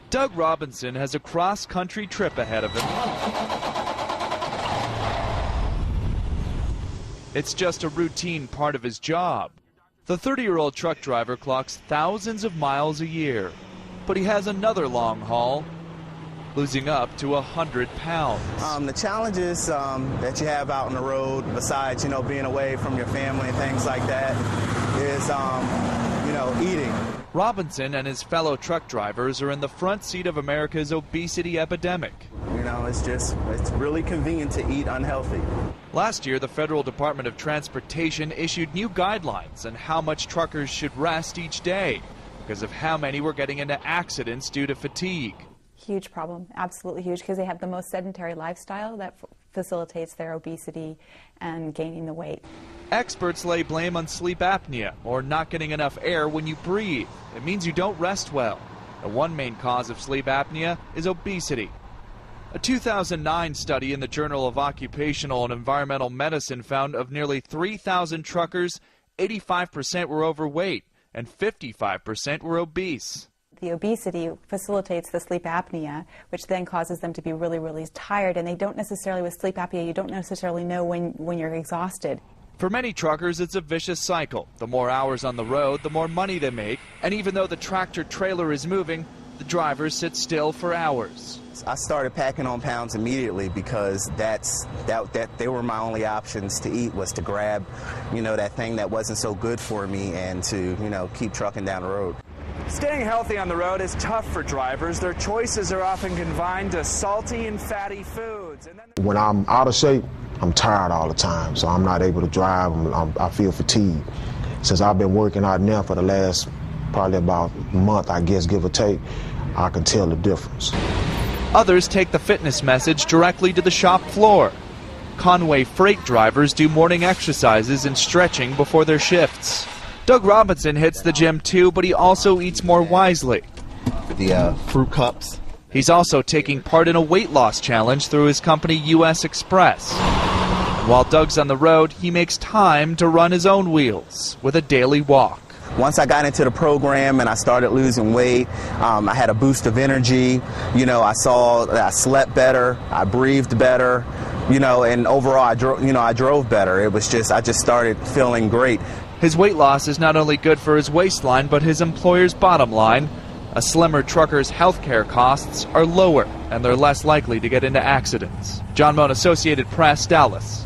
Doug Robinson has a cross-country trip ahead of him. It's just a routine part of his job. The 30-year-old truck driver clocks thousands of miles a year, but he has another long haul, losing up to 100 pounds. The challenges that you have out on the road, besides, being away from your family and things like that, is, eating. Robinson and his fellow truck drivers are in the front seat of America's obesity epidemic. It's really convenient to eat unhealthy. Last year, the Federal Department of Transportation issued new guidelines on how much truckers should rest each day because of how many were getting into accidents due to fatigue. Huge problem, absolutely huge, because they have the most sedentary lifestyle that facilitates their obesity and gaining the weight. Experts lay blame on sleep apnea, or not getting enough air when you breathe. It means you don't rest well. The one main cause of sleep apnea is obesity. A 2009 study in the Journal of Occupational and Environmental Medicine found of nearly 3,000 truckers, 85% were overweight and 55% were obese. The obesity facilitates the sleep apnea, which then causes them to be really, really tired. And they don't necessarily, with sleep apnea, you don't necessarily know when you're exhausted. For many truckers, it's a vicious cycle. The more hours on the road, the more money they make. And even though the tractor trailer is moving, the drivers sit still for hours. I started packing on pounds immediately because they were my only options to eat, was to grab, that thing that wasn't so good for me and to, keep trucking down the road. Staying healthy on the road is tough for drivers. Their choices are often confined to salty and fatty foods. When I'm out of shape, I'm tired all the time, so I'm not able to drive. I feel fatigued. Since I've been working out now for the last probably about a month, I guess, give or take, I can tell the difference. Others take the fitness message directly to the shop floor. Conway freight drivers do morning exercises and stretching before their shifts. Doug Robinson hits the gym too, but he also eats more wisely. The fruit cups. He's also taking part in a weight loss challenge through his company U.S. Express. While Doug's on the road, he makes time to run his own wheels with a daily walk. Once I got into the program and I started losing weight, I had a boost of energy. I saw that I slept better, I breathed better, and overall I drove better. I just started feeling great. His weight loss is not only good for his waistline, but his employer's bottom line. A slimmer trucker's health care costs are lower, and they're less likely to get into accidents. John Moan, Associated Press, Dallas.